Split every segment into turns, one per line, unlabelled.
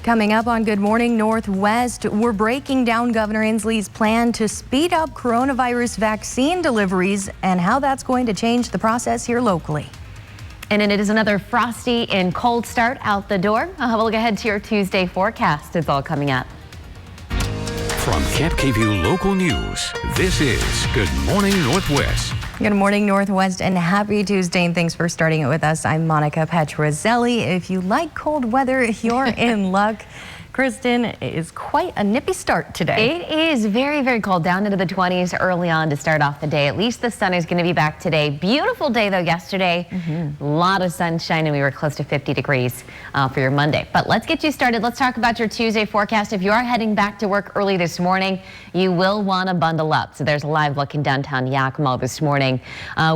Coming up on Good Morning Northwest, we're breaking down Governor Inslee's plan to speed up coronavirus vaccine deliveries and how that's going to change the process here locally.
And it is another frosty and cold start out the door. I'll have a look ahead to your Tuesday forecast. It's all coming up.
From Camp KVUE Local News, this is Good Morning Northwest.
Good morning, Northwest, and happy Tuesday, and thanks for starting it with us. I'm Monica Petrozelli. If you like cold weather, you're in luck. Kristen, it is quite a nippy start today.
It is very, very cold, down into the 20s early on to start off the day. At least the sun is going to be back today. Beautiful day, though, yesterday. A lot of sunshine, and we were close to 50 degrees for your Monday. But let's get you started. Let's talk about your Tuesday forecast. If you are heading back to work early this morning, you will want to bundle up. So there's a live look in downtown Yakima this morning.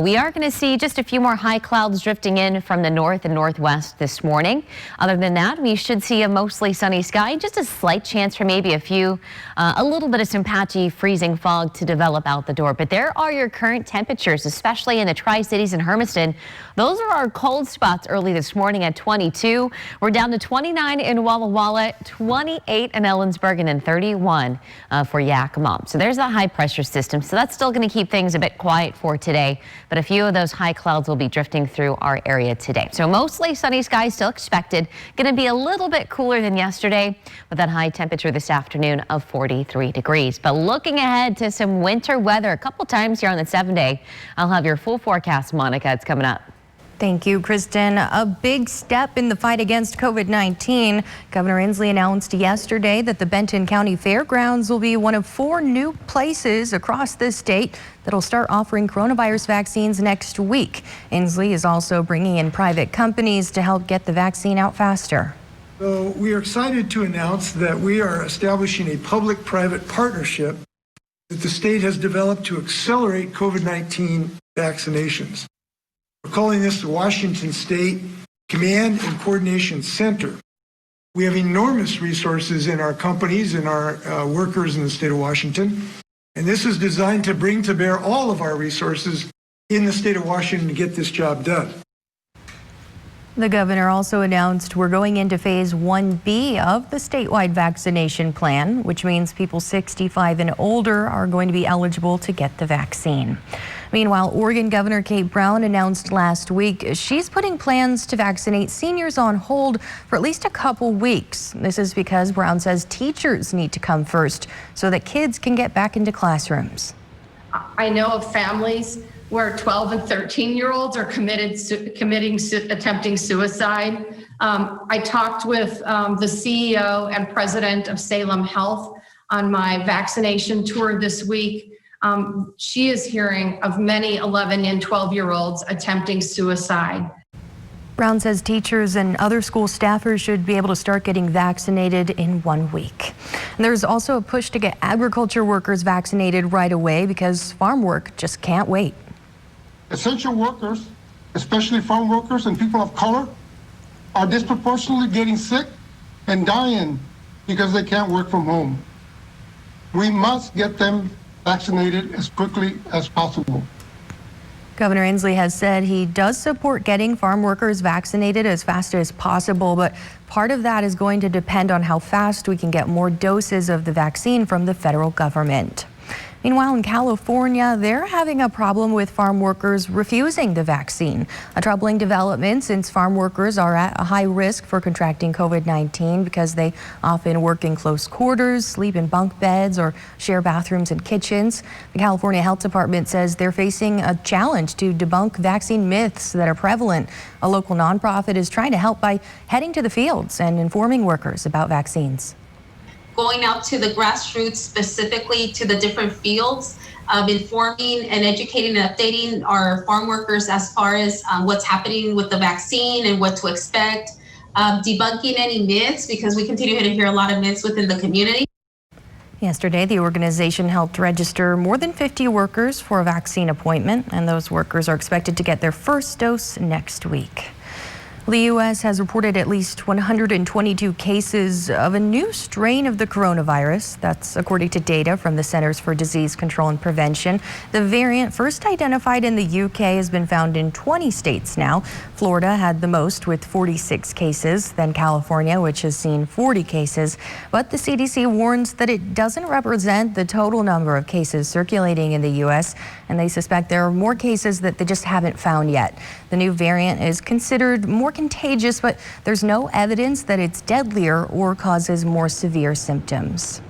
We are going to see just a few more high clouds drifting in from the north and northwest this morning. Other than that, we should see a mostly sunny sky. Just a slight chance for maybe a little bit of some patchy freezing fog to develop out the door. But there are your current temperatures, especially in the Tri-Cities and Hermiston. Those are our cold spots early this morning at 22. We're down to 29 in Walla Walla, 28 in Ellensburg, and then 31 for Yakima. So there's a high pressure system. So that's still going to keep things a bit quiet for today. But a few of those high clouds will be drifting through our area today. So mostly sunny skies still expected. Going to be a little bit cooler than yesterday, with that high temperature this afternoon of 43 degrees. But looking ahead to some winter weather a couple times here on the 7-day. I'll have your full forecast, Monica. It's coming up.
Thank you, Kristen. A big step in the fight against COVID-19. Governor Inslee announced yesterday that the Benton County Fairgrounds will be one of 4 new places across the state that'll start offering coronavirus vaccines next week. Inslee is also bringing in private companies to help get the vaccine out faster.
So we are excited to announce that we are establishing a public-private partnership that the state has developed to accelerate COVID-19 vaccinations. We're calling this the Washington State Command and Coordination Center. We have enormous resources in our companies and our workers in the state of Washington, and this is designed to bring to bear all of our resources in the state of Washington to get this job done.
The governor also announced we're going into phase 1B of the statewide vaccination plan, which means people 65 and older are going to be eligible to get the vaccine. Meanwhile, Oregon Governor Kate Brown announced last week she's putting plans to vaccinate seniors on hold for at least a couple weeks. This is because Brown says teachers need to come first so that kids can get back into classrooms.
I know of families where 12 and 13-year-olds are attempting suicide. I talked with the CEO and president of Salem Health on my vaccination tour this week. She is hearing of many 11 and 12-year-olds attempting suicide.
Brown says teachers and other school staffers should be able to start getting vaccinated in 1 week. And there's also a push to get agriculture workers vaccinated right away because farm work just can't wait.
Essential workers, especially farm workers and people of color, are disproportionately getting sick and dying because they can't work from home. We must get them vaccinated as quickly as possible.
Governor Inslee has said he does support getting farm workers vaccinated as fast as possible, but part of that is going to depend on how fast we can get more doses of the vaccine from the federal government. Meanwhile, in California, they're having a problem with farm workers refusing the vaccine. A troubling development since farm workers are at a high risk for contracting COVID-19 because they often work in close quarters, sleep in bunk beds, or share bathrooms and kitchens. The California Health Department says they're facing a challenge to debunk vaccine myths that are prevalent. A local nonprofit is trying to help by heading to the fields and informing workers about vaccines.
Going out to the grassroots, specifically to the different fields, informing and educating and updating our farm workers as far as what's happening with the vaccine and what to expect, debunking any myths, because we continue to hear a lot of myths within the community.
Yesterday, the organization helped register more than 50 workers for a vaccine appointment, and those workers are expected to get their first dose next week. The U.S. has reported at least 122 cases of a new strain of the coronavirus. That's according to data from the Centers for Disease Control and Prevention. The variant, first identified in the U.K., has been found in 20 states now. Florida had the most with 46 cases, then California, which has seen 40 cases. But the CDC warns that it doesn't represent the total number of cases circulating in the U.S., and they suspect there are more cases that they just haven't found yet. The new variant is considered more contagious, but there's no evidence that it's deadlier or causes more severe symptoms.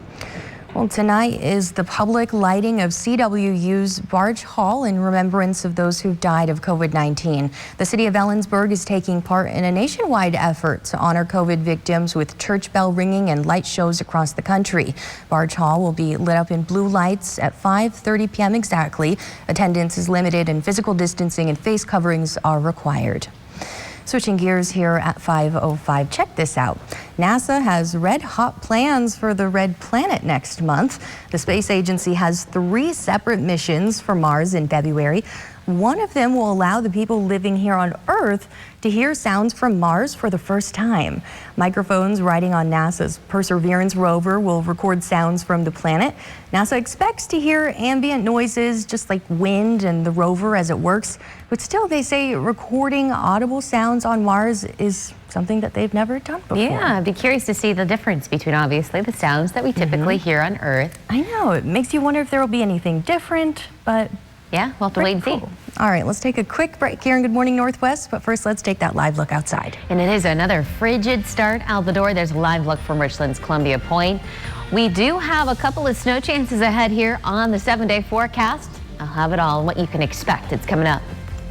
Well, tonight is the public lighting of CWU's Barge Hall in remembrance of those who've died of COVID-19. The city of Ellensburg is taking part in a nationwide effort to honor COVID victims with church bell ringing and light shows across the country. Barge Hall will be lit up in blue lights at 5:30 p.m. exactly. Attendance is limited and physical distancing and face coverings are required. Switching gears here at 5:05, check this out. NASA has red-hot plans for the Red Planet next month. The space agency has 3 separate missions for Mars in February. One of them will allow the people living here on Earth to hear sounds from Mars for the first time. Microphones riding on NASA's Perseverance rover will record sounds from the planet. NASA expects to hear ambient noises just like wind and the rover as it works, but still they say recording audible sounds on Mars is something that they've never done before.
Yeah, I'd be curious to see the difference between obviously the sounds that we typically hear on Earth.
I know, it makes you wonder if there will be anything different, but
yeah, we'll have to wait and see.
Cool. All right, let's take a quick break here in Good Morning Northwest, but first let's take that live look outside.
And it is another frigid start out the door. There's a live look from Richland's Columbia Point. We do have a couple of snow chances ahead here on the 7-day forecast. I'll have it all and what you can expect. It's coming up.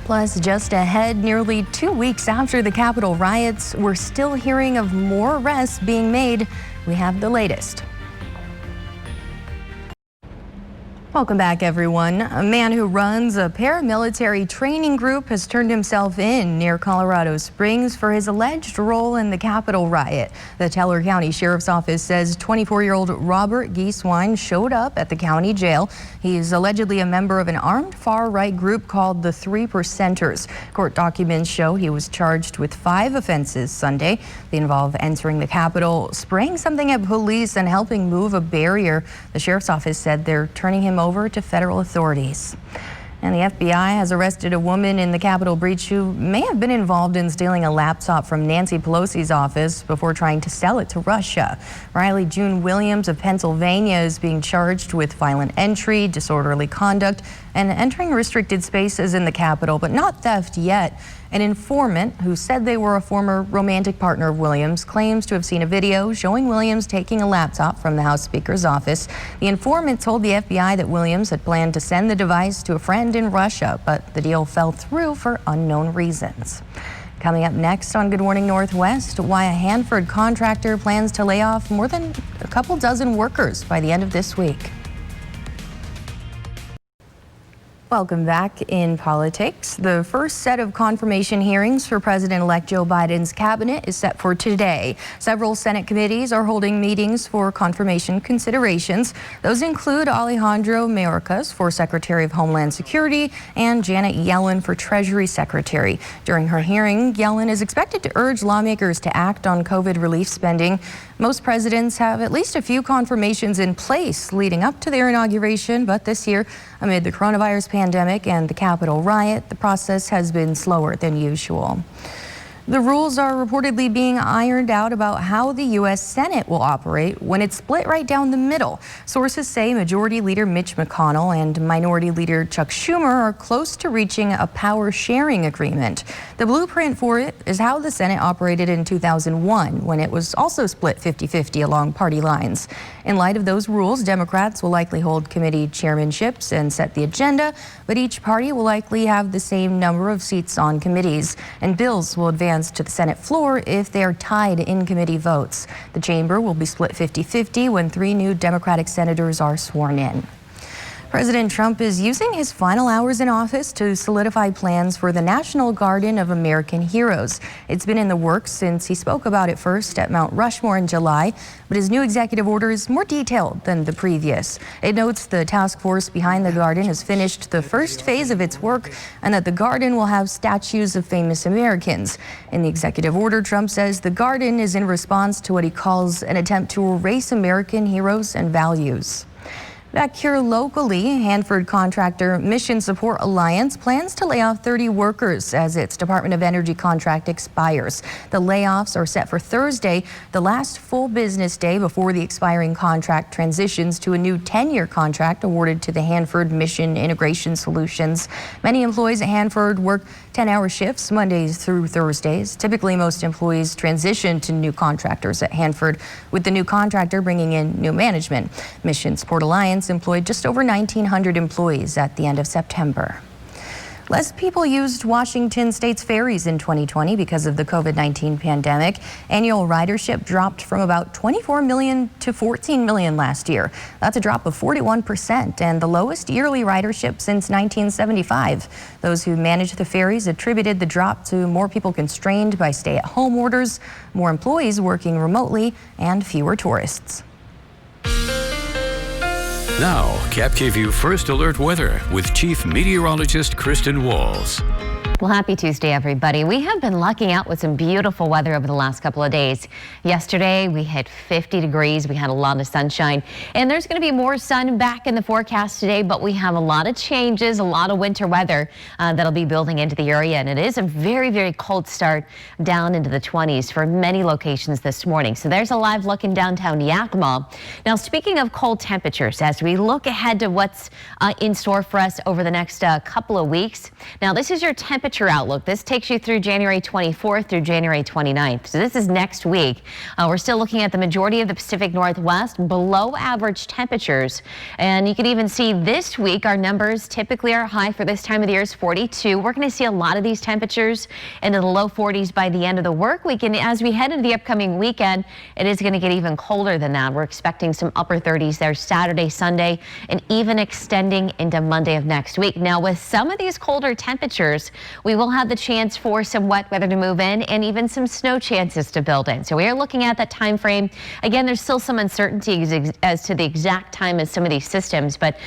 Plus, just ahead, nearly 2 weeks after the Capitol riots, we're still hearing of more arrests being made. We have the latest. Welcome back, everyone. A man who runs a paramilitary training group has turned himself in near Colorado Springs for his alleged role in the Capitol riot. The Teller County Sheriff's Office says 24-year-old Robert Gieswein showed up at the county jail. He's allegedly a member of an armed far-right group called the 3 Percenters. Court documents show he was charged with 5 offenses Sunday. They involve entering the Capitol, spraying something at police, and helping move a barrier. The Sheriff's Office said they're turning him over to federal authorities. And the FBI has arrested a woman in the Capitol breach who may have been involved in stealing a laptop from Nancy Pelosi's office before trying to sell it to Russia. Riley June Williams of Pennsylvania is being charged with violent entry, disorderly conduct, and entering restricted spaces in the Capitol, but not theft yet. An informant who said they were a former romantic partner of Williams claims to have seen a video showing Williams taking a laptop from the House Speaker's office. The informant told the FBI that Williams had planned to send the device to a friend in Russia, but the deal fell through for unknown reasons. Coming up next on Good Morning Northwest, why a Hanford contractor plans to lay off more than a couple dozen workers by the end of this week. Welcome back. In politics, the first set of confirmation hearings for President-elect Joe Biden's cabinet is set for today. Several Senate committees are holding meetings for confirmation considerations. Those include Alejandro Mayorkas for Secretary of Homeland Security and Janet Yellen for Treasury Secretary. During her hearing, Yellen is expected to urge lawmakers to act on COVID relief spending. Most presidents have at least a few confirmations in place leading up to their inauguration, but this year, amid the coronavirus pandemic and the Capitol riot, the process has been slower than usual. The rules are reportedly being ironed out about how the U.S. Senate will operate when it's split right down the middle. Sources say Majority Leader Mitch McConnell and Minority Leader Chuck Schumer are close to reaching a power-sharing agreement. The blueprint for it is how the Senate operated in 2001, when it was also split 50-50 along party lines. In light of those rules, Democrats will likely hold committee chairmanships and set the agenda, but each party will likely have the same number of seats on committees, and bills will advance to the Senate floor if they are tied in committee votes. The chamber will be split 50-50 when 3 new Democratic senators are sworn in. President Trump is using his final hours in office to solidify plans for the National Garden of American Heroes. It's been in the works since he spoke about it first at Mount Rushmore in July, but his new executive order is more detailed than the previous. It notes the task force behind the garden has finished the first phase of its work and that the garden will have statues of famous Americans. In the executive order, Trump says the garden is in response to what he calls an attempt to erase American heroes and values. Back here locally, Hanford contractor Mission Support Alliance plans to lay off 30 workers as its Department of Energy contract expires. The layoffs are set for Thursday, the last full business day before the expiring contract transitions to a new 10-year contract awarded to the Hanford Mission Integration Solutions. Many employees at Hanford work 10-hour shifts Mondays through Thursdays. Typically, most employees transition to new contractors at Hanford, with the new contractor bringing in new management. Mission Support Alliance employed just over 1,900 employees at the end of September. Less people used Washington State's ferries in 2020 because of the COVID-19 pandemic. Annual ridership dropped from about 24 million to 14 million last year. That's a drop of 41% and the lowest yearly ridership since 1975. Those who managed the ferries attributed the drop to more people constrained by stay-at-home orders, more employees working remotely, and fewer tourists.
Now, Cap KVU First Alert Weather with Chief Meteorologist Kristen Walls.
Well, happy Tuesday, everybody. We have been lucking out with some beautiful weather over the last couple of days. Yesterday, we hit 50 degrees. We had a lot of sunshine, and there's going to be more sun back in the forecast today, but we have a lot of changes, a lot of winter weather that'll be building into the area, and it is a very, very cold start down into the 20s for many locations this morning. So there's a live look in downtown Yakima. Now, speaking of cold temperatures, as we look ahead to what's in store for us over the next couple of weeks. Now, this is your temperature outlook. This takes you through January 24th through January 29th. So this is next week. We're still looking at the majority of the Pacific Northwest below average temperatures. And you can even see this week our numbers typically are high for this time of the year is 42. We're going to see a lot of these temperatures into the low 40s by the end of the work week. And as we head into the upcoming weekend, it is going to get even colder than that. We're expecting some upper 30s there Saturday, Sunday, and even extending into Monday of next week. Now, with some of these colder temperatures, we will have the chance for some wet weather to move in and even some snow chances to build in. So we are looking at that time frame. Again, there's still some uncertainty as to the exact time of some of these systems, but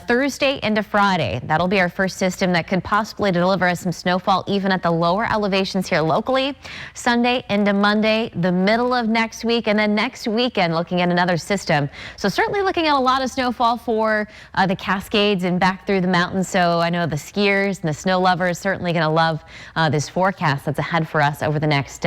Thursday into Friday, that'll be our first system that could possibly deliver us some snowfall even at the lower elevations here locally. Sunday into Monday, the middle of next week, and then next weekend looking at another system. So certainly looking at a lot of snowfall for the Cascades and back through the mountains. So I know the skiers and the snow lovers certainly going to love this forecast that's ahead for us over the next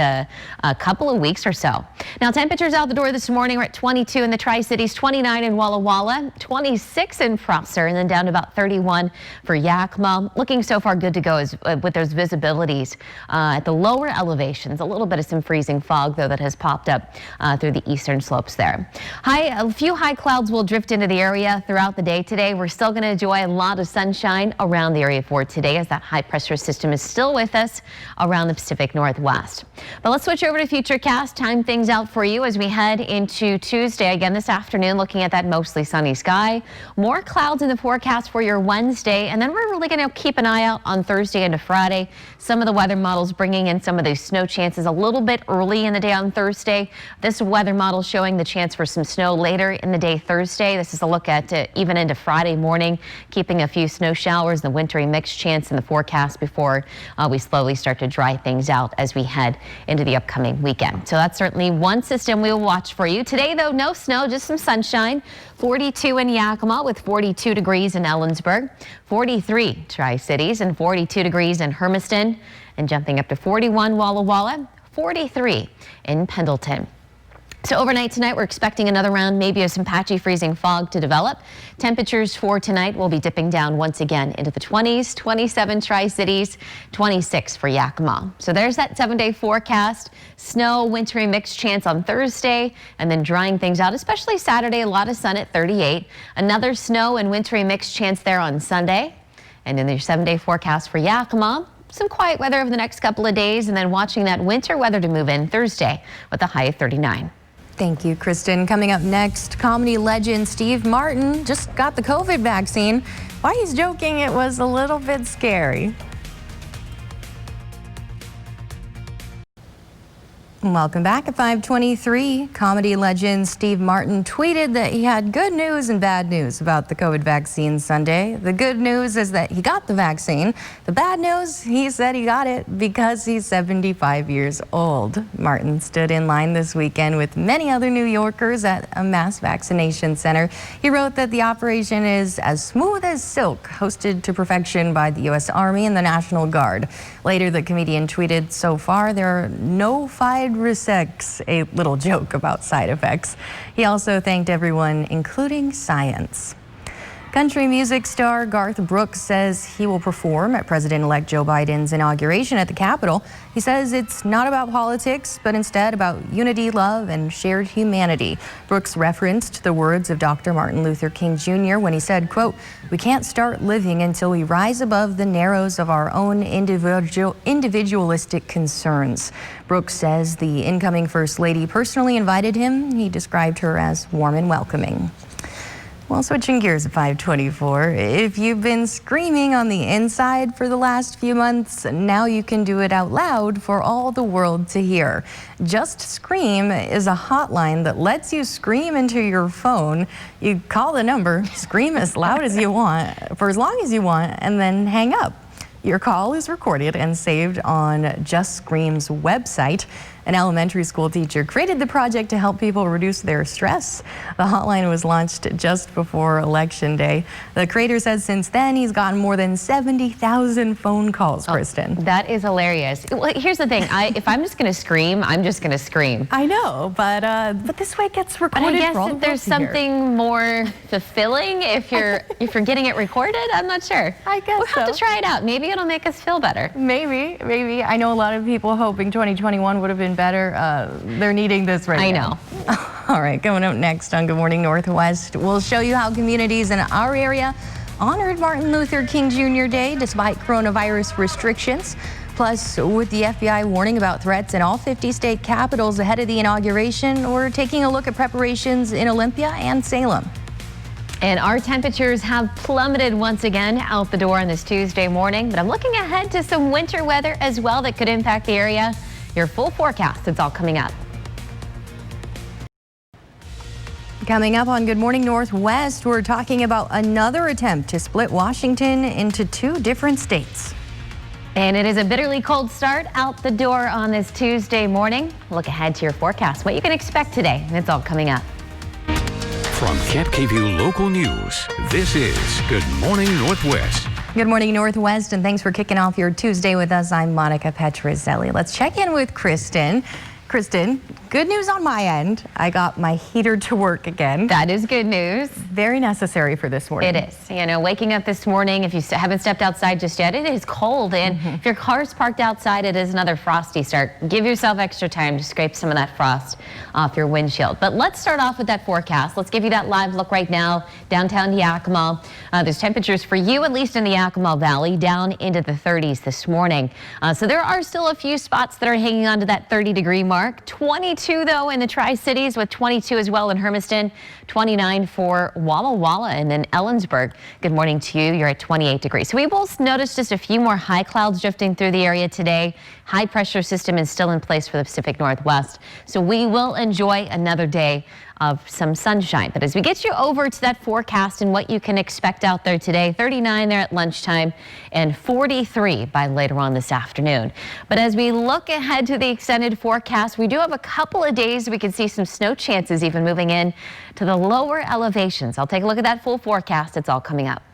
couple of weeks or so. Now, temperatures out the door this morning are at 22 in the Tri-Cities, 29 in Walla Walla, 26 in Prosser, and then down to about 31 for Yakima. Looking so far good to go with those visibilities at the lower elevations. A little bit of some freezing fog, though, that has popped up through the eastern slopes there. A few high clouds will drift into the area throughout the day today. We're still going to enjoy a lot of sunshine around the area for today as that high pressure system is still with us around the Pacific Northwest. But let's switch over to Futurecast, time things out for you as we head into Tuesday. Again, this afternoon, looking at that mostly sunny sky. More clouds in the forecast for your Wednesday, and then we're really going to keep an eye out on Thursday into Friday. Some of the weather models bringing in some of those snow chances a little bit early in the day on Thursday. This weather model showing the chance for some snow later in the day Thursday. This is a look at even into Friday morning, keeping a few snow showers, the wintry mix chance in the forecast before we slowly start to dry things out as we head into the upcoming weekend. So that's certainly one system we will watch for you. Today, though, no snow, just some sunshine. 42 in Yakima with 42 degrees in Ellensburg, 43 Tri-Cities, and 42 degrees in Hermiston, and jumping up to 41 Walla Walla, 43 in Pendleton. So overnight tonight, we're expecting another round maybe of some patchy freezing fog to develop. Temperatures for tonight will be dipping down once again into the 20s, 27 Tri-Cities, 26 for Yakima. So there's that 7-day forecast. Snow, wintry mixed chance on Thursday, and then drying things out, especially Saturday. A lot of sun at 38. Another snow and wintry mixed chance there on Sunday. And then there's 7-day forecast for Yakima. Some quiet weather over the next couple of days, and then watching that winter weather to move in Thursday with a high of 39.
Thank you, Kristen. Coming up next, comedy legend Steve Martin just got the COVID vaccine. Why he's joking, it was a little bit scary. Welcome back at 5:23. Comedy legend Steve Martin tweeted that he had good news and bad news about the COVID vaccine Sunday. The good news is that he got the vaccine. The bad news, he said he got it because he's 75 years old. Martin stood in line this weekend with many other New Yorkers at a mass vaccination center. He wrote that the operation is as smooth as silk, hosted to perfection by the U.S. Army and the National Guard. Later, the comedian tweeted, "So far, there are no side effects," a little joke about side effects. He also thanked everyone, including science. Country music star Garth Brooks says he will perform at President-elect Joe Biden's inauguration at the Capitol. He says it's not about politics, but instead about unity, love, and shared humanity. Brooks referenced the words of Dr. Martin Luther King Jr. when he said, quote, "We can't start living until we rise above the narrows of our own individualistic concerns." Brooks says the incoming First Lady personally invited him. He described her as warm and welcoming. Well, switching gears at 5:24, if you've been screaming on the inside for the last few months, now you can do it out loud for all the world to hear. Just Scream is a hotline that lets you scream into your phone. You call the number, scream as loud as you want, for as long as you want, and then hang up. Your call is recorded and saved on Just Scream's website. An elementary school teacher created the project to help people reduce their stress. The hotline was launched just before Election Day. The creator says since then he's gotten more than 70,000 phone calls, Kristen.
That is hilarious. Well, here's the thing. If I'm just going to scream, I'm just going to scream.
I know, but this way it gets recorded.
But I guess
for all
if there's something more fulfilling if you're getting it recorded. I'm not sure.
I guess
we'll have to try it out. Maybe it'll make us feel better.
Maybe. I know a lot of people hoping 2021 would have been better. They're needing this right now.
I know.
All right, coming up next on Good Morning Northwest, we'll show you how communities in our area honored Martin Luther King Jr. Day despite coronavirus restrictions. Plus, with the FBI warning about threats in all 50 state capitals ahead of the inauguration, we're taking a look at preparations in Olympia and Salem.
And our temperatures have plummeted once again out the door on this Tuesday morning, but I'm looking ahead to some winter weather as well that could impact the area. Your full forecast, it's all coming up.
Coming up on Good Morning Northwest, we're talking about another attempt to split Washington into two different states.
And it is a bitterly cold start out the door on this Tuesday morning. Look ahead to your forecast, what you can expect today. It's all coming up.
From KapKView Local News, this is Good Morning Northwest.
Good morning, Northwest, and thanks for kicking off your Tuesday with us. I'm Monica Petrozelli. Let's check in with Kristen. Kristen, good news on my end. I got my heater to work again.
That is good news.
Very necessary for this morning.
It is. You know, waking up this morning, if you haven't stepped outside just yet, it is cold. And if your car's parked outside, it is another frosty start. Give yourself extra time to scrape some of that frost off your windshield. But let's start off with that forecast. Let's give you that live look right now. Downtown Yakima. There's temperatures for you, at least in the Yakima Valley, down into the 30s this morning. So there are still a few spots that are hanging on to that 30-degree mark. 22, though, in the Tri-Cities, with 22 as well in Hermiston, 29 for Walla Walla, and then Ellensburg. Good morning to you. You're at 28 degrees. So we will notice just a few more high clouds drifting through the area today. High pressure system is still in place for the Pacific Northwest. So we will enjoy another day of some sunshine. But as we get you over to that forecast and what you can expect out there today, 39 there at lunchtime and 43 by later on this afternoon. But as we look ahead to the extended forecast, we do have a couple of days we can see some snow chances even moving in to the lower elevations. I'll take a look at that full forecast. It's all coming up.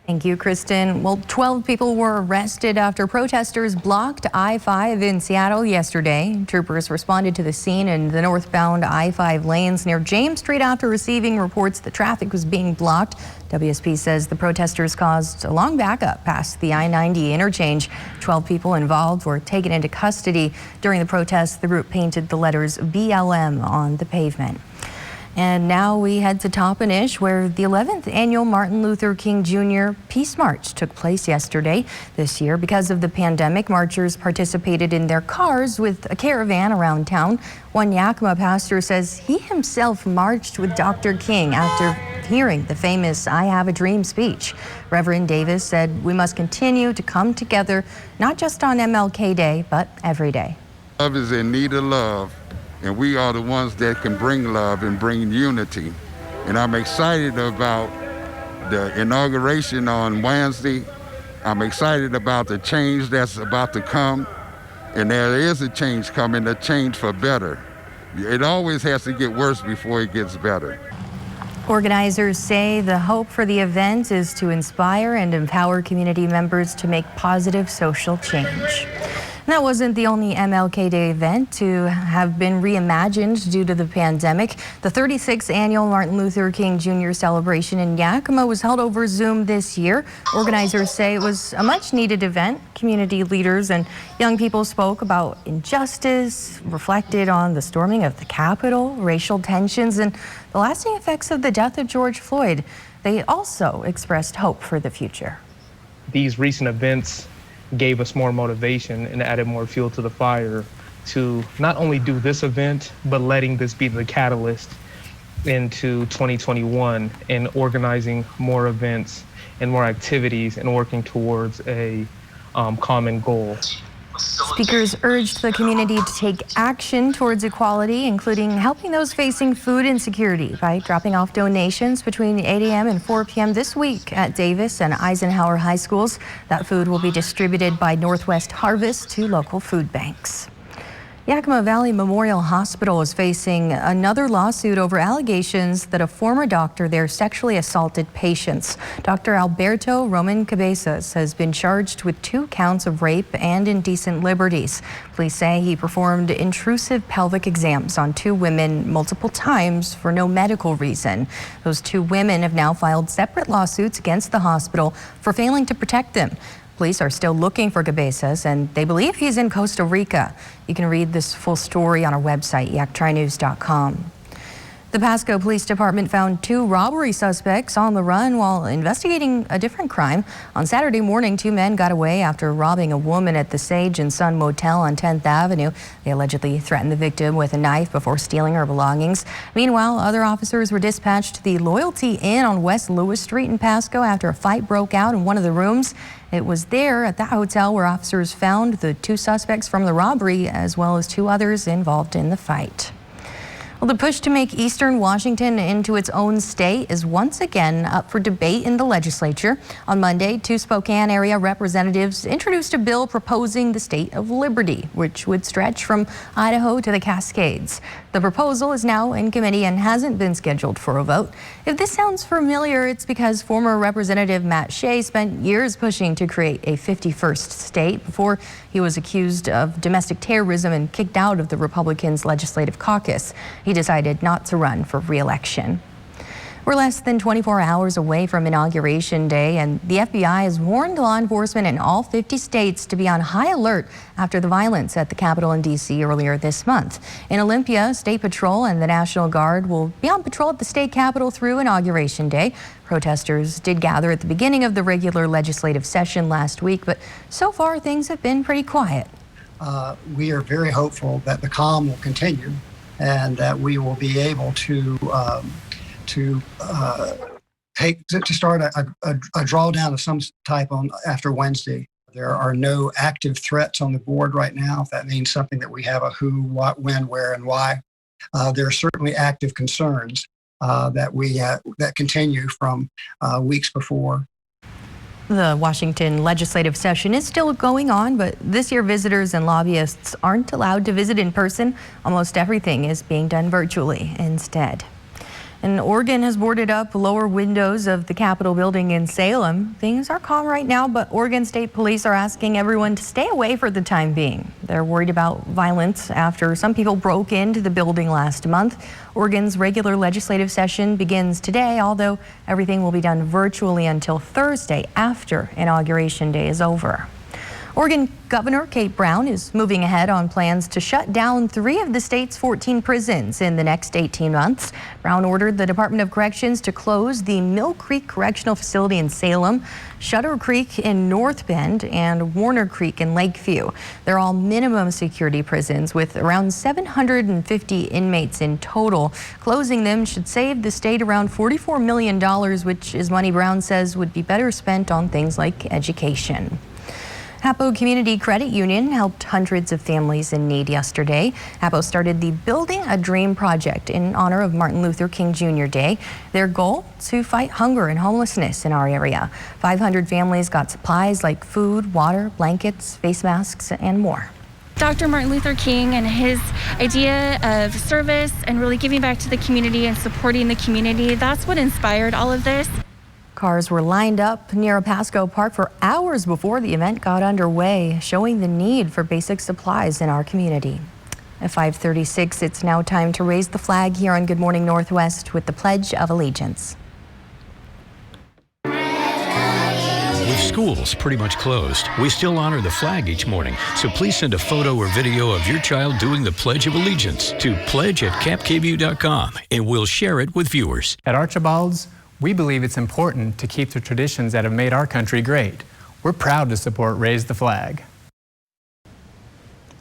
Thank you, Kristen. Well, 12 people were arrested after protesters blocked I-5 in Seattle yesterday. Troopers responded to the scene in the northbound I-5 lanes near James Street after receiving reports that traffic was being blocked. WSP says the protesters caused a long backup past the I-90 interchange. 12 people involved were taken into custody. During the protests, the group painted the letters BLM on the pavement. And now we head to Toppenish, where the 11th annual Martin Luther King Jr. Peace March took place yesterday. This year, because of the pandemic, marchers participated in their cars with a caravan around town. One Yakima pastor says he himself marched with Dr. King after hearing the famous "I Have a Dream" speech. Reverend Davis said we must continue to come together, not just on MLK Day, but every day.
Love is in need of love, and we are the ones that can bring love and bring unity. And I'm excited about the inauguration on Wednesday. I'm excited about the change that's about to come. And there is a change coming, a change for better. It always has to get worse before it gets better.
Organizers say the hope for the event is to inspire and empower community members to make positive social change. That wasn't the only MLK Day event to have been reimagined due to the pandemic. The 36th annual Martin Luther King Jr. celebration in Yakima was held over Zoom this year. Organizers say it was a much-needed event. Community leaders and young people spoke about injustice, reflected on the storming of the Capitol, racial tensions, and the lasting effects of the death of George Floyd. They also expressed hope for the future.
These recent events gave us more motivation and added more fuel to the fire to not only do this event, but letting this be the catalyst into 2021 and organizing more events and more activities and working towards a common goal.
Speakers urged the community to take action towards equality, including helping those facing food insecurity by dropping off donations between 8 a.m. and 4 p.m. this week at Davis and Eisenhower High Schools. That food will be distributed by Northwest Harvest to local food banks. Yakima Valley Memorial Hospital is facing another lawsuit over allegations that a former doctor there sexually assaulted patients. Dr. Alberto Roman Cabezas has been charged with 2 counts of rape and indecent liberties. Police say he performed intrusive pelvic exams on 2 women multiple times for no medical reason. Those 2 women have now filed separate lawsuits against the hospital for failing to protect them. Police are still looking for Cabezas, and they believe he's in Costa Rica. You can read this full story on our website, yaktrinews.com. The Pasco Police Department found 2 robbery suspects on the run while investigating a different crime. On Saturday morning, 2 men got away after robbing a woman at the Sage and Sun Motel on 10th Avenue. They allegedly threatened the victim with a knife before stealing her belongings. Meanwhile, other officers were dispatched to the Loyalty Inn on West Lewis Street in Pasco after a fight broke out in one of the rooms. It was there at that hotel where officers found the 2 suspects from the robbery, as well as 2 others involved in the fight. Well, the push to make Eastern Washington into its own state is once again up for debate in the legislature. On Monday, 2 Spokane area representatives introduced a bill proposing the state of liberty, which would stretch from Idaho to the Cascades. The proposal is now in committee and hasn't been scheduled for a vote. If this sounds familiar, it's because former Representative Matt Shea spent years pushing to create a 51st state before he was accused of domestic terrorism and kicked out of the Republicans' legislative caucus. He decided not to run for re-election. We're less than 24 hours away from Inauguration Day, and the FBI has warned law enforcement in all 50 states to be on high alert after the violence at the Capitol in D.C. earlier this month. In Olympia, State Patrol and the National Guard will be on patrol at the state capitol through Inauguration Day. Protesters did gather at the beginning of the regular legislative session last week, but so far things have been pretty quiet.
We are very hopeful that the calm will continue and that we will be able to start a drawdown of some type on after Wednesday. There are no active threats on the board right now. If that means something that we have a who, what, when, where, and why. There are certainly active concerns that continue from weeks before.
The Washington legislative session is still going on, but this year visitors and lobbyists aren't allowed to visit in person. Almost everything is being done virtually instead. And Oregon has boarded up lower windows of the Capitol building in Salem. Things are calm right now, but Oregon State Police are asking everyone to stay away for the time being. They're worried about violence after some people broke into the building last month. Oregon's regular legislative session begins today, although everything will be done virtually until Thursday after Inauguration Day is over. Oregon Governor Kate Brown is moving ahead on plans to shut down 3 of the state's 14 prisons in the next 18 months. Brown ordered the Department of Corrections to close the Mill Creek Correctional Facility in Salem, Shutter Creek in North Bend, and Warner Creek in Lakeview. They're all minimum security prisons with around 750 inmates in total. Closing them should save the state around $44 million, which is money Brown says would be better spent on things like education. Hapo Community Credit Union helped hundreds of families in need yesterday. Hapo started the Building a Dream project in honor of Martin Luther King Jr. Day. Their goal, to fight hunger and homelessness in our area. 500 families got supplies like food, water, blankets, face masks, and more.
Dr. Martin Luther King and his idea of service and really giving back to the community and supporting the community, that's what inspired all of this.
Cars were lined up near Pasco Park for hours before the event got underway, showing the need for basic supplies in our community. At 5:36, it's now time to raise the flag here on Good Morning Northwest with the Pledge of Allegiance.
With schools pretty much closed, we still honor the flag each morning. So please send a photo or video of your child doing the Pledge of Allegiance to pledge@capkvu.com, and we'll share it with viewers.
At Archibald's, we believe it's important to keep the traditions that have made our country great. We're proud to support Raise the Flag.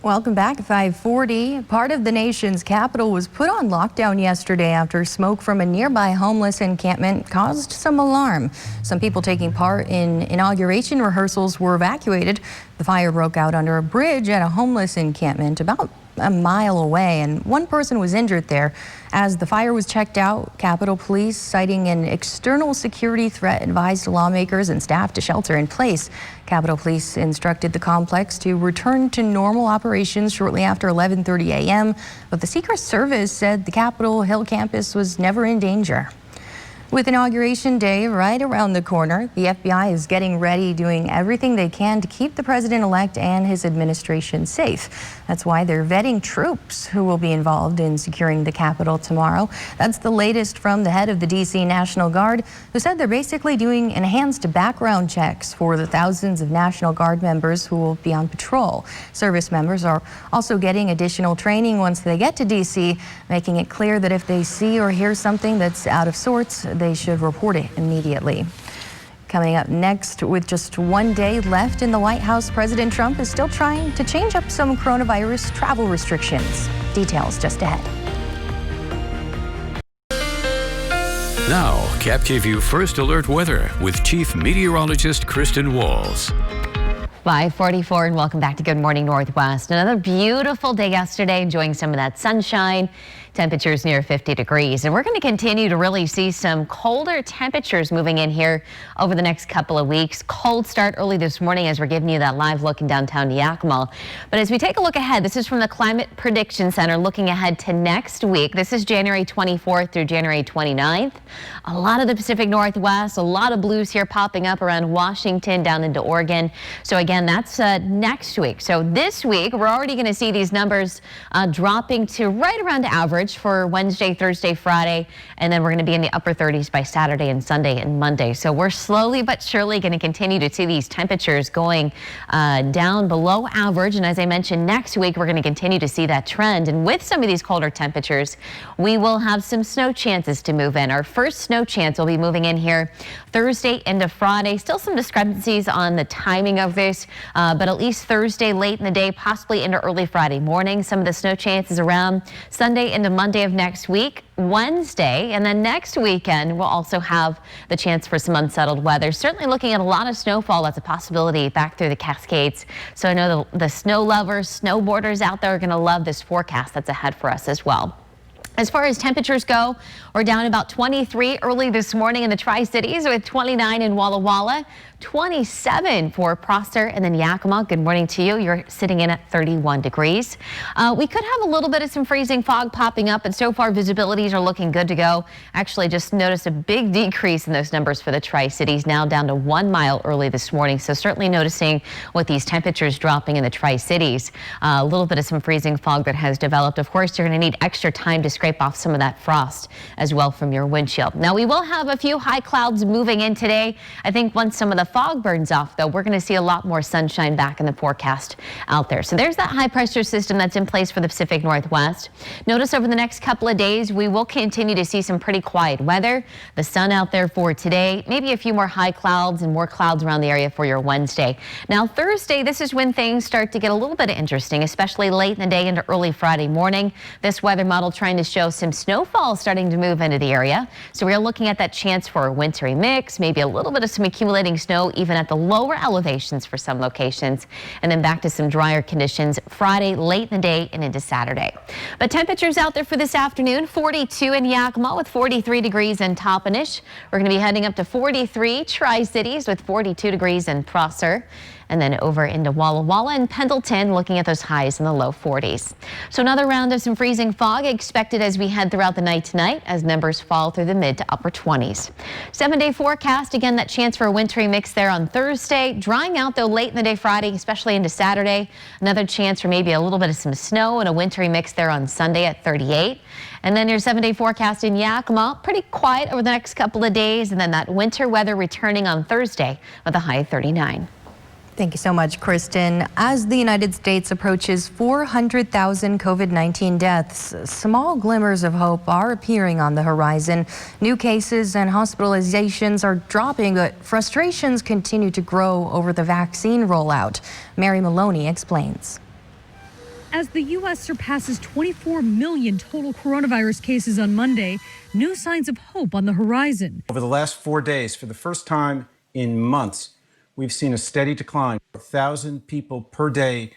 Welcome back at 5:40. Part of the nation's capital was put on lockdown yesterday after smoke from a nearby homeless encampment caused some alarm. Some people taking part in inauguration rehearsals were evacuated. The fire broke out under a bridge at a homeless encampment about a mile away, and one person was injured there. As the fire was checked out, Capitol Police, citing an external security threat, advised lawmakers and staff to shelter in place. Capitol Police instructed the complex to return to normal operations shortly after 11:30 a.m., but the Secret Service said the Capitol Hill campus was never in danger. With Inauguration Day right around the corner, the FBI is getting ready, doing everything they can to keep the president-elect and his administration safe. That's why they're vetting troops who will be involved in securing the Capitol tomorrow. That's the latest from the head of the D.C. National Guard, who said they're basically doing enhanced background checks for the thousands of National Guard members who will be on patrol. Service members are also getting additional training once they get to D.C., making it clear that if they see or hear something that's out of sorts, they should report it immediately. Coming up next, with just one day left in the White House, President Trump is still trying to change up some coronavirus travel restrictions. Details just ahead.
Now, KapKVU First Alert Weather with Chief Meteorologist Kristen Walls.
5:44 and welcome back to Good Morning Northwest. Another beautiful day yesterday, enjoying some of that sunshine. Temperatures near 50 degrees. And we're going to continue to really see some colder temperatures moving in here over the next couple of weeks. Cold start early this morning as we're giving you that live look in downtown Yakima. But as we take a look ahead, this is from the Climate Prediction Center looking ahead to next week. This is January 24th through January 29th. A lot of the Pacific Northwest, a lot of blues here popping up around Washington down into Oregon. So again, that's next week. So this week, we're already going to see these numbers dropping to right around average for Wednesday, Thursday, Friday, and then we're going to be in the upper 30s by Saturday and Sunday and Monday. So we're slowly but surely going to continue to see these temperatures going down below average. And as I mentioned, next week we're going to continue to see that trend. And with some of these colder temperatures, we will have some snow chances to move in. Our first snow chance will be moving in here Thursday into Friday. Still some discrepancies on the timing of this, but at least Thursday late in the day, possibly into early Friday morning. Some of the snow chances around Sunday into Monday of next week, Wednesday, and then next weekend we'll also have the chance for some unsettled weather. Certainly looking at a lot of snowfall. That's a possibility back through the Cascades. So I know the snow lovers, snowboarders out there are going to love this forecast that's ahead for us as well. As far as temperatures go, we're down about 23 early this morning in the Tri-Cities with 29 in Walla Walla, 27 for Prosser, and then Yakima. Good morning to you. You're sitting in at 31 degrees. We could have a little bit of some freezing fog popping up, and so far visibilities are looking good to go. Actually, just noticed a big decrease in those numbers for the Tri-Cities, now down to 1 mile early this morning. So certainly noticing with these temperatures dropping in the Tri-Cities, a little bit of some freezing fog that has developed. Of course, you're going to need extra time to scrape off some of that frost as well from your windshield. Now, we will have a few high clouds moving in today. I think once some of the fog burns off, though, we're going to see a lot more sunshine back in the forecast out there. So there's that high pressure system that's in place for the Pacific Northwest. Notice over the next couple of days, we will continue to see some pretty quiet weather. The sun out there for today, maybe a few more high clouds and more clouds around the area for your Wednesday. Now, Thursday, this is when things start to get a little bit interesting, especially late in the day into early Friday morning. This weather model trying to show some snowfall starting to move into the area. So we're looking at that chance for a wintry mix, maybe a little bit of some accumulating snow even at the lower elevations for some locations, and then back to some drier conditions Friday late in the day and into Saturday. But temperatures out there for this afternoon, 42 in Yakima with 43 degrees in Toppenish. We're going to be heading up to 43 Tri-Cities with 42 degrees in Prosser. And then over into Walla Walla and Pendleton, looking at those highs in the low 40s. So another round of some freezing fog expected as we head throughout the night tonight as numbers fall through the mid to upper 20s. 7-day forecast, again, that chance for a wintry mix there on Thursday. Drying out, though, late in the day Friday, especially into Saturday. Another chance for maybe a little bit of some snow and a wintry mix there on Sunday at 38. And then your 7-day forecast in Yakima, pretty quiet over the next couple of days. And then that winter weather returning on Thursday with a high of 39.
Thank you so much, Kristen. As the United States approaches 400,000 COVID-19 deaths, small glimmers of hope are appearing on the horizon. New cases and hospitalizations are dropping, but frustrations continue to grow over the vaccine rollout. Mary Maloney explains.
As the U.S. surpasses 24 million total coronavirus cases on Monday, new signs of hope on the horizon.
Over the last 4 days, for the first time in months, we've seen a steady decline. 1,000 people per day,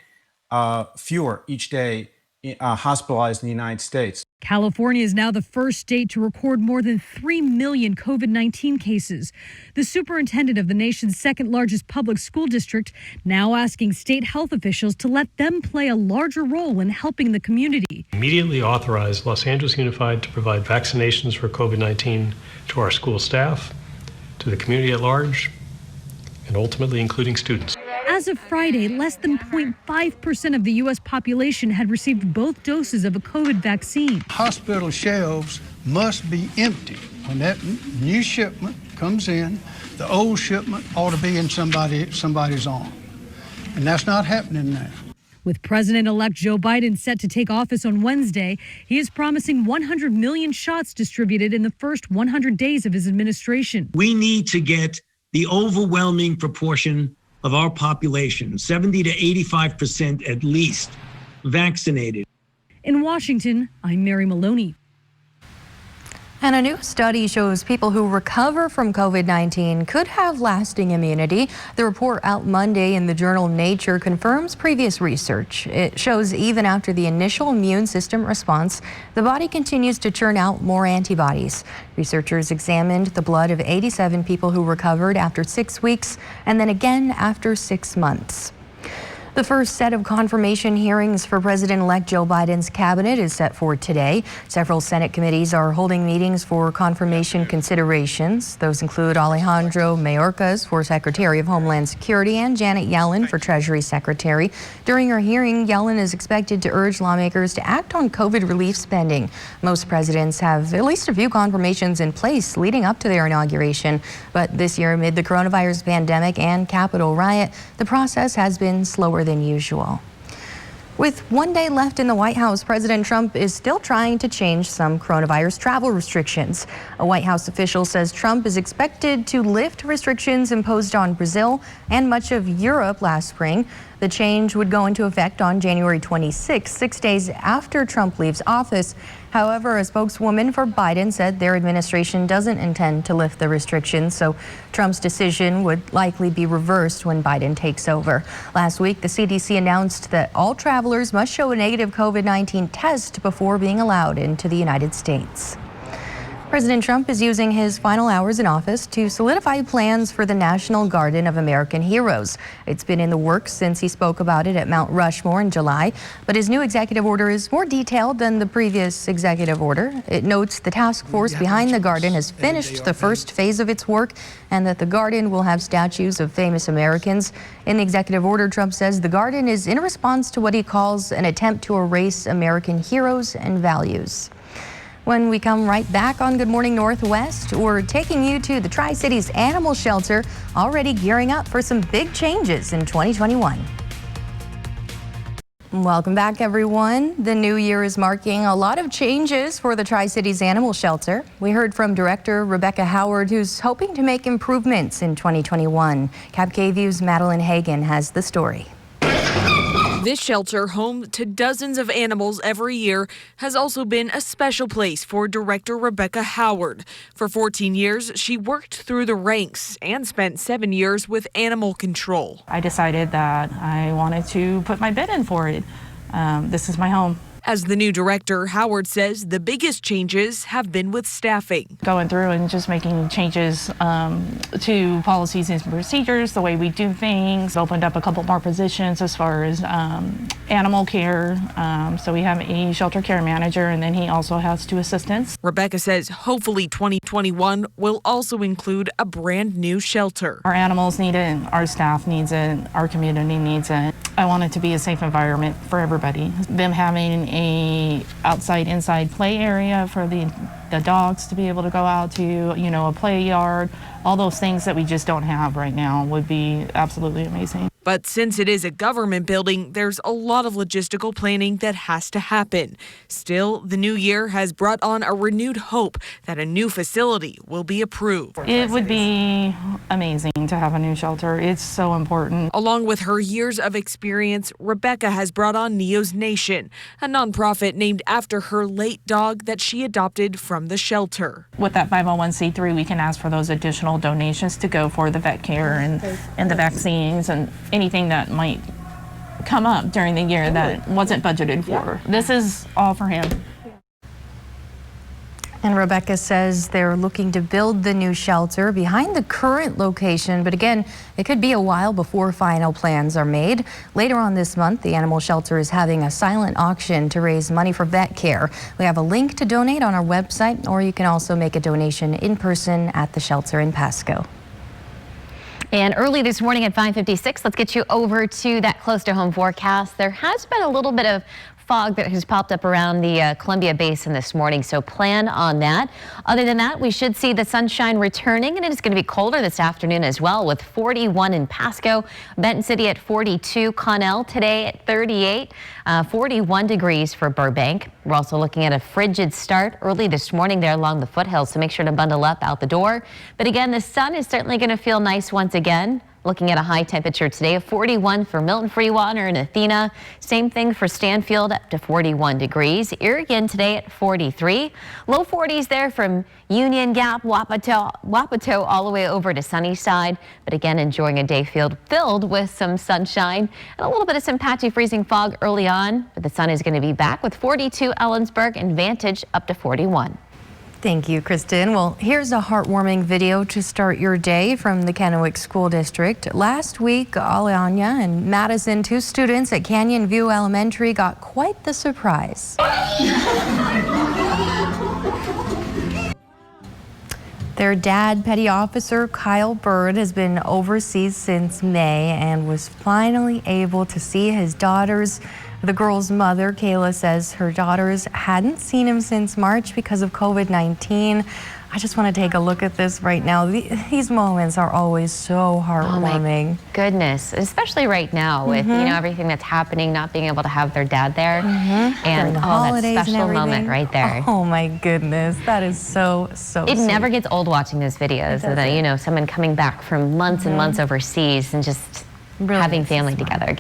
fewer each day, hospitalized in the United States.
California is now the first state to record more than 3 million COVID-19 cases. The superintendent of the nation's second largest public school district now asking state health officials to let them play a larger role in helping the community.
Immediately authorized Los Angeles Unified to provide vaccinations for COVID-19 to our school staff, to the community at large, and ultimately including students.
As of Friday, less than 0.5% of the U.S. population had received both doses of a COVID vaccine.
Hospital shelves must be empty. When that new shipment comes in, the old shipment ought to be in somebody's arm. And that's not happening now.
With President-elect Joe Biden set to take office on Wednesday, he is promising 100 million shots distributed in the first 100 days of his administration.
We need to get the overwhelming proportion of our population, 70 to 85% at least, vaccinated.
In Washington, I'm Mary Maloney.
And a new study shows people who recover from COVID-19 could have lasting immunity. The report out Monday in the journal Nature confirms previous research. It shows even after the initial immune system response, the body continues to churn out more antibodies. Researchers examined the blood of 87 people who recovered after 6 weeks and then again after 6 months. The first set of confirmation hearings for President-elect Joe Biden's cabinet is set for today. Several Senate committees are holding meetings for confirmation considerations. Those include Alejandro Mayorkas for Secretary of Homeland Security and Janet Yellen for Treasury Secretary. During her hearing, Yellen is expected to urge lawmakers to act on COVID relief spending. Most presidents have at least a few confirmations in place leading up to their inauguration. But this year, amid the coronavirus pandemic and Capitol riot, the process has been slower than usual. With 1 day left in the White House, President Trump is still trying to change some coronavirus travel restrictions. A White House official says Trump is expected to lift restrictions imposed on Brazil and much of Europe last spring. The change would go into effect on January 26, 6 days after Trump leaves office. However, a spokeswoman for Biden said their administration doesn't intend to lift the restrictions, so Trump's decision would likely be reversed when Biden takes over. Last week, the CDC announced that all travelers must show a negative COVID-19 test before being allowed into the United States. President Trump is using his final hours in office to solidify plans for the National Garden of American Heroes. It's been in the works since he spoke about it at Mount Rushmore in July, but his new executive order is more detailed than the previous executive order. It notes the task force behind the garden has finished the first phase of its work and that the garden will have statues of famous Americans. In the executive order, Trump says the garden is in response to what he calls an attempt to erase American heroes and values. When we come right back on Good Morning Northwest, we're taking you to the Tri-Cities Animal Shelter, already gearing up for some big changes in 2021. Welcome back, everyone. The new year is marking a lot of changes for the Tri-Cities Animal Shelter. We heard from Director Rebecca Howard, who's hoping to make improvements in 2021. Cap KVU's Madeline Hagan has the story.
This shelter, home to dozens of animals every year, has also been a special place for Director Rebecca Howard. For 14 years, she worked through the ranks and spent 7 years with animal control.
I decided that I wanted to put my bid in for it. This is my home.
As the new director, Howard says the biggest changes have been with staffing.
Going through and just making changes to policies and procedures, the way we do things. Opened up a couple more positions as far as animal care. So we have a shelter care manager, and then he also has 2 assistants.
Rebecca says hopefully 2021 will also include a brand new shelter.
Our animals need it, our staff needs it, our community needs it. I want it to be a safe environment for everybody. Them having a outside inside play area for the dogs to be able to go out to, a play yard, all those things that we just don't have right now would be absolutely amazing.
But since it is a government building, there's a lot of logistical planning that has to happen. Still, the new year has brought on a renewed hope that a new facility will be approved.
It would be amazing to have a new shelter. It's so important.
Along with her years of experience, Rebecca has brought on Neo's Nation, a nonprofit named after her late dog that she adopted from the shelter.
With that 501c3, we can ask for those additional donations to go for the vet care and the vaccines and anything that might come up during the year that wasn't budgeted for. This is all for him.
And Rebecca says they're looking to build the new shelter behind the current location, but again, it could be a while before final plans are made. Later on this month, the animal shelter is having a silent auction to raise money for vet care. We have a link to donate on our website, or you can also make a donation in person at the shelter in Pasco.
And early this morning at 5:56, let's get you over to that close to home forecast. There has been a little bit of fog that has popped up around the Columbia Basin this morning, so plan on that. Other than that, we should see the sunshine returning, and it is going to be colder this afternoon as well, with 41 in Pasco, Benton City at 42, Connell today at 38, 41 degrees for Burbank. We're also looking at a frigid start early this morning there along the foothills, so make sure to bundle up out the door. But again, the sun is certainly going to feel nice once again. Looking at a high temperature today of 41 for Milton Freewater and Athena. Same thing for Stanfield, up to 41 degrees. Irrigan today at 43. Low 40s there from Union Gap, Wapato all the way over to Sunnyside. But again, enjoying a day filled with some sunshine and a little bit of some patchy freezing fog early on. But the sun is going to be back with 42 Ellensburg and Vantage up to 41.
Thank you, Kristen. Well, here's a heartwarming video to start your day from the Kennewick School District. Last week, Alanya and Madison, 2 students at Canyon View Elementary, got quite the surprise. Their dad, Petty Officer Kyle Bird, has been overseas since May and was finally able to see his daughters. The girl's mother, Kayla, says her daughters hadn't seen him since March because of COVID-19. I just want to take a look at this right now. These moments are always so heartwarming.
Oh my goodness, especially right now with everything that's happening, not being able to have their dad there, and that special moment right there.
Oh my goodness, that is so
It
sweet.
never gets old watching those videos of someone coming back from months and months overseas and just having family together again.